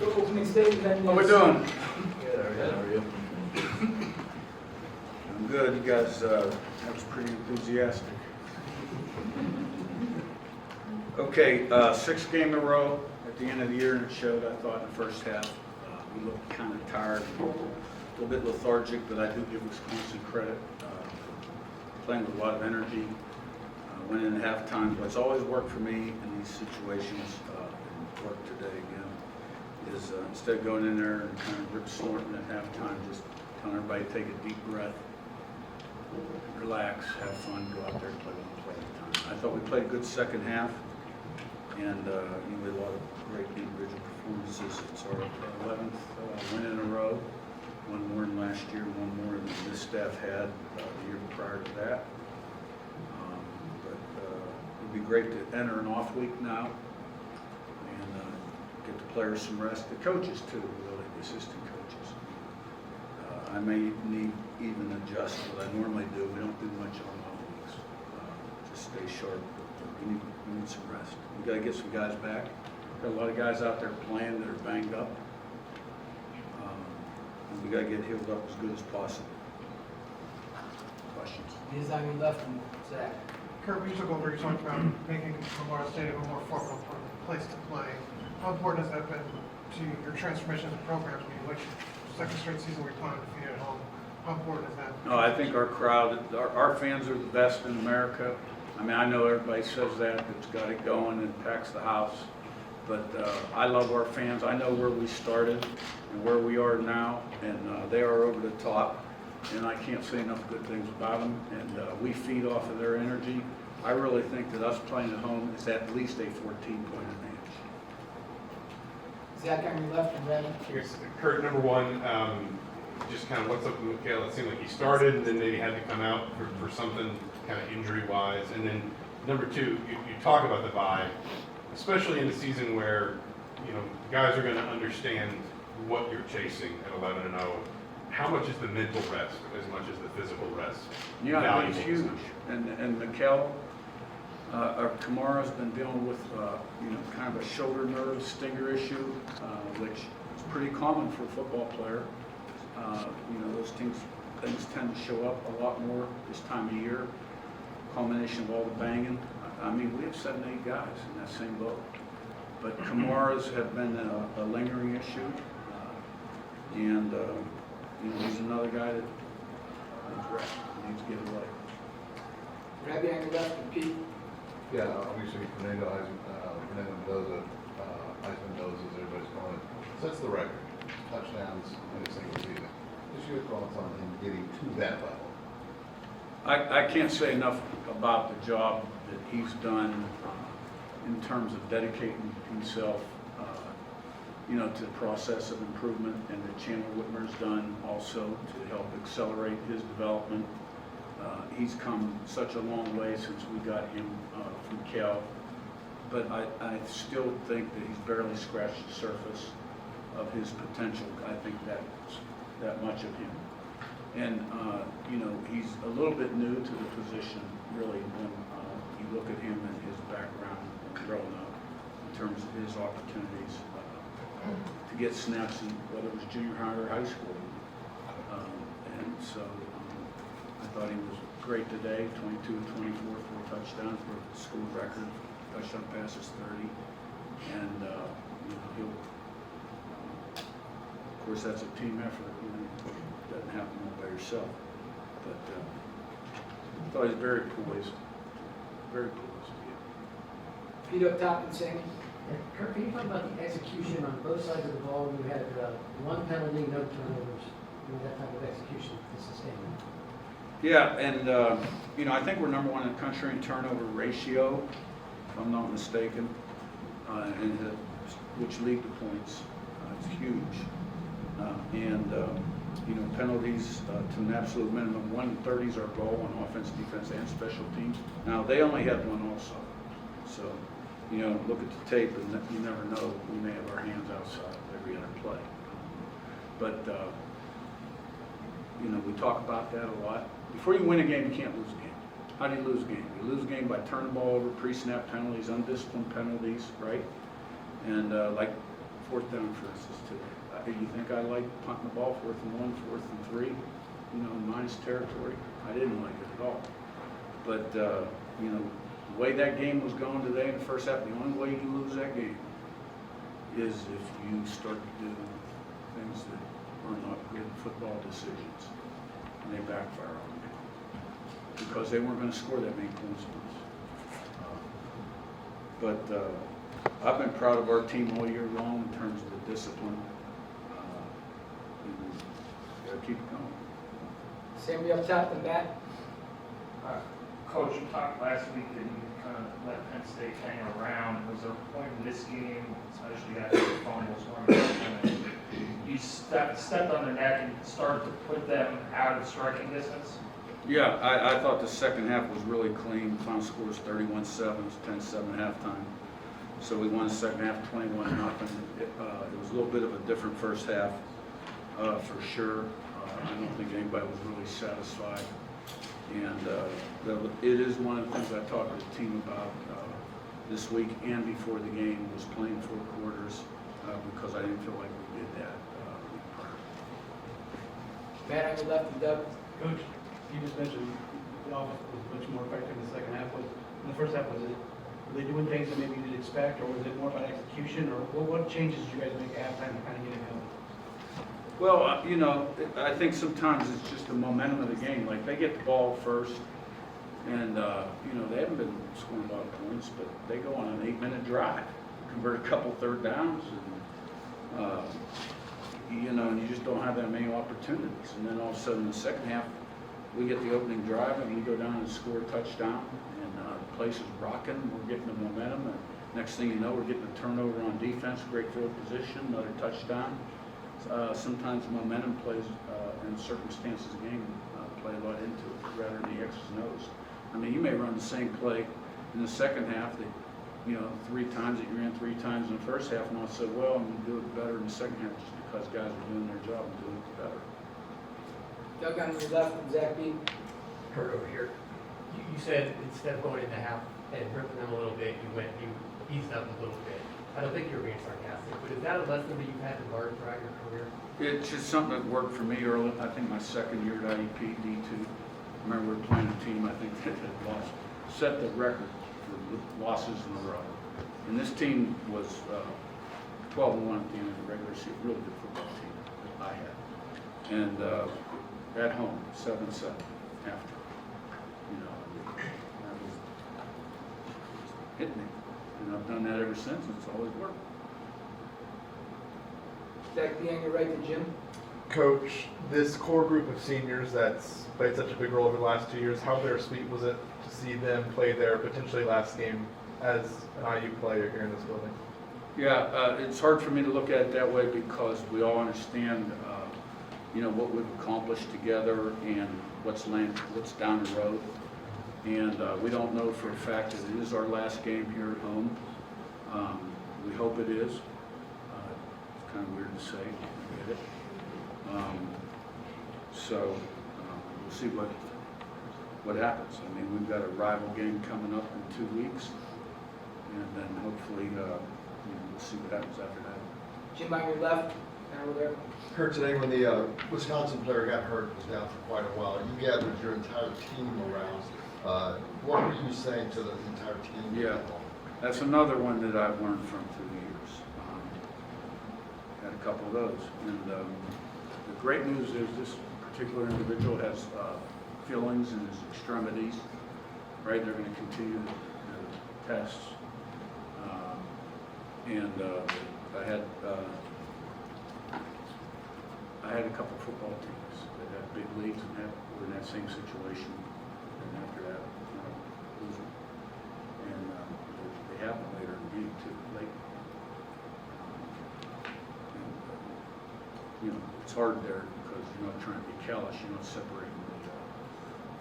Opening statement. How we doing? Good, how are you? I'm good. You guys, that was pretty enthusiastic. Okay, 6th game in a row at the end of the year, and it showed, I thought, in the first half. We looked kind of tired, a little bit lethargic, but I do give Wisconsin credit. Playing with a lot of energy. Went in at halftime. What's always worked for me in these situations, and worked today again, is instead of going in there and kind of rip snorting at halftime, just telling everybody to take a deep breath, relax, have fun, go out there and play one play at a time. I thought we played a good second half, and we had a lot of great individual performances. It's our 11th win in a row, one more than last year, one more than this staff had the year prior to that. It'd be great to enter an off week now and get the players some rest. The coaches too, really, the assistant coaches. I may need even adjust what I normally do. We don't do much on off weeks. Just stay sharp. We need some rest. We got to get some guys back. Got a lot of guys out there playing that are banged up. And we got to get healed up as good as possible. Questions? He's on your left, and Zach. Curt, you took over, you talked about making Memorial Stadium a more formidable place to play. How important has that been to your transformation of the program? I mean, which second straight season we're playing defeated at home. How important is that? No, I think our crowd, our fans are the best in America. I mean, I know everybody says that, it's got it going and packs the house. But I love our fans. I know where we started and where we are now, and they are over the top. And I can't say enough good things about them, and we feed off of their energy. I really think that us playing at home is at least a 14-point advantage. Zach on your left, and Brandon. Here's Curt, number one, just kind of what's up with Mikhail? It seemed like he started and then maybe had to come out for something kind of injury-wise. And then number two, you talk about the bye, especially in a season where, guys are going to understand what you're chasing at 11-0. How much is the mental rest as much as the physical rest? Yeah, it's huge. And Mikkel, Kamara's been dealing with, kind of a shoulder nerve stinger issue, which is pretty common for a football player. Those things tend to show up a lot more this time of year. Culmination of all the banging. I mean, we have 7, 8 guys in that same boat. But Kamara's have been a lingering issue, and he's another guy that needs to get away. Rabbi on your left, and Pete. Yeah, obviously Fernando Mendoza, Heisman knows as everybody's calling it, sets the record, touchdowns in a single season. Just your thoughts on him getting to that level? I can't say enough about the job that he's done in terms of dedicating himself to the process of improvement, and that Chandler Whitmer's done also to help accelerate his development. He's come such a long way since we got him from Cal, but I still think that he's barely scratched the surface of his potential. I think that's that much of him. And, he's a little bit new to the position, really, when you look at him and his background growing up in terms of his opportunities to get snaps in whether it was junior high or high school. And so I thought he was great today, 22 of 24, 4 touchdowns for a school record, touchdown passes 30. And, he'll, of course, that's a team effort. It doesn't happen all by yourself. But I thought he was very poised. Very poised. Pete up top and singing. Curt, can you talk about the execution on both sides of the ball? You had one penalty, no turnovers, that type of execution to sustain that. Yeah, and I think we're number 1 in the country in turnover ratio, if I'm not mistaken, which lead to points. It's huge. Penalties to an absolute minimum. 130 is our goal on offense, defense, and special teams. Now, they only had one also. So, look at the tape, and you never know. We may have our hands outside every other play. But, we talk about that a lot. Before you win a game, you can't lose a game. How do you lose a game? You lose a game by turning the ball over, pre-snap penalties, undisciplined penalties, right? And like fourth down, for instance, today. You think I like punting the ball 4th and 1, 4th and 3, you know, in minus territory? I didn't like it at all. But, you know, the way that game was going today in the first half, the only way you lose that game is if you start to do things that are not good football decisions, and they backfire on you because they weren't going to score that many points. But I've been proud of our team all year long in terms of the discipline. And we gotta keep it going. Sammy up top and back. Coach, you talked last week that you kind of let Penn State hang around. Was there a point in this game, especially after the fumbles, you stepped on their neck and started to put them out of striking distance? Yeah, I thought the second half was really clean. Final score was 31-7, it was 10-7 halftime. So we won the second half 21-0. It was a little bit of a different first half, for sure. I don't think anybody was really satisfied. And it is one of the things I talked to the team about this week and before the game was playing 4 quarters because I didn't feel like we did that week prior. Matt on your left and Doug. Coach, you just mentioned the offense was much more effective in the second half. In the first half, were they doing things that maybe you didn't expect, or was it more about execution, or what changes did you guys make at halftime to kind of get it going? Well, you know, I think sometimes it's just the momentum of the game. Like, they get the ball first, and, you know, they haven't been scoring a lot of points, but they go on an 8-minute drive, convert a couple third downs, and, you know, and you just don't have that many opportunities. And then all of a sudden, in the second half, we get the opening drive, and we go down and score a touchdown, and the place is rocking. We're getting the momentum, and next thing you know, we're getting a turnover on defense, great field position, another touchdown. Sometimes momentum plays and circumstances of the game play a lot into it rather than the X's and O's. I mean, you may run the same play in the second half that, you know, 3 times that you ran 3 times in the first half, and I'll say, well, I'm going to do it better in the second half just because guys are doing their job and doing it better. Doug on your left and Zach B. Curt over here. You said instead of going into half and ripping them a little bit, you eased up a little bit. I don't think you were being sarcastic, but is that a lesson that you've had to learn throughout your career? It's just something that worked for me early. I think my second year at IEP D2. I remember we were playing a team, I think, that had lost, set the record for losses in a row. And this team was 12-1 at the end of the regular season, really good football team that I had. And at home, 7-7 after. You know, that was hit me. And I've done that ever since, and it's always worked. Zach B on your right to Jim. Coach, this core group of seniors that's played such a big role over the last 2 years, how bittersweet was it to see them play their potentially last game as an IU player here in this building? Yeah, it's hard for me to look at it that way because we all understand, you know, what we've accomplished together and what's down the road. And we don't know for a fact that it is our last game here at home. We hope it is. It's kind of weird to say, I get it. So we'll see what happens. I mean, we've got a rival game coming up in 2 weeks, and then hopefully we'll see what happens after that. Jim on your left and over there. Curt, today when the Wisconsin player got hurt, was down for quite a while, you gathered your entire team around. What were you saying to the entire team? Yeah, that's another one that I've learned from through the years. Had a couple of those. And the great news is this particular individual has feelings in his extremities, right? They're going to continue the tests. I had a couple of football teams that had big leagues and were in that same situation. And after that, losing. And they happen later in the game too, late. You know, it's hard there because you're not trying to be callous, you're not separating the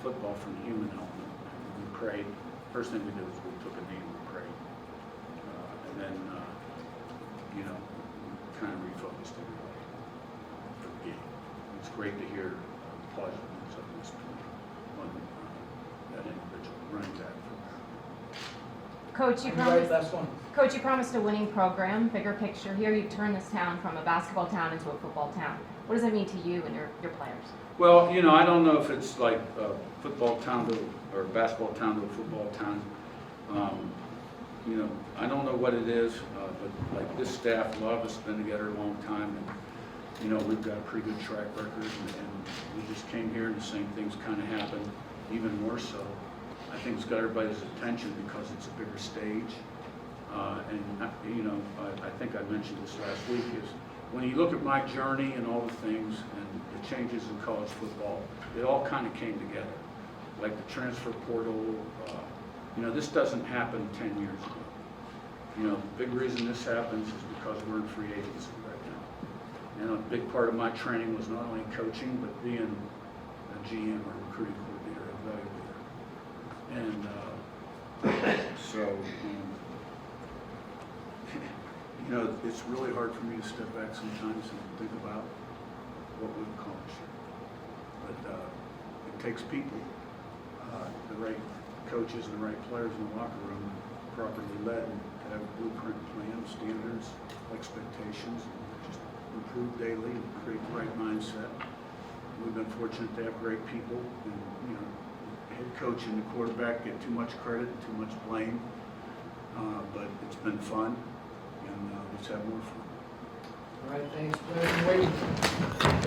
football from the human element. And we prayed. First thing we did was we took a knee and we prayed. And then, you know, kind of refocused everybody for the game. It's great to hear positive news up this point on that individual running back. Coach, you On your right, promised. last one. Coach, you promised a winning program, bigger picture here. You've turned this town from a basketball town into a football town. What does that mean to you and your players? Well, you know, I don't know if it's like a football town to, or a basketball town to a football town. You know, I don't know what it is, but like this staff, a lot of us have been together a long time, and, you know, we've got a pretty good track record, and we just came here and the same things kind of happened, even more so. I think it's got everybody's attention because it's a bigger stage. You know, I think I mentioned this last week, is when you look at my journey and all the things and the changes in college football, it all kind of came together. Like the transfer portal, you know, this doesn't happen 10 years ago. You know, the big reason this happens is because we're in free agency right now. And a big part of my training was not only coaching, but being a GM or recruiting coordinator, a evaluator. And so, you know, it's really hard for me to step back sometimes and think about what we've accomplished. But it takes people, the right coaches and the right players in the locker room, properly led, and to have a blueprint plan, standards, expectations, and just improve daily and create the right mindset. We've been fortunate to have great people, and you know, the head coach and the quarterback get too much credit, too much blame, but it's been fun, and let's have more fun. All right, thanks, Claire. Wait.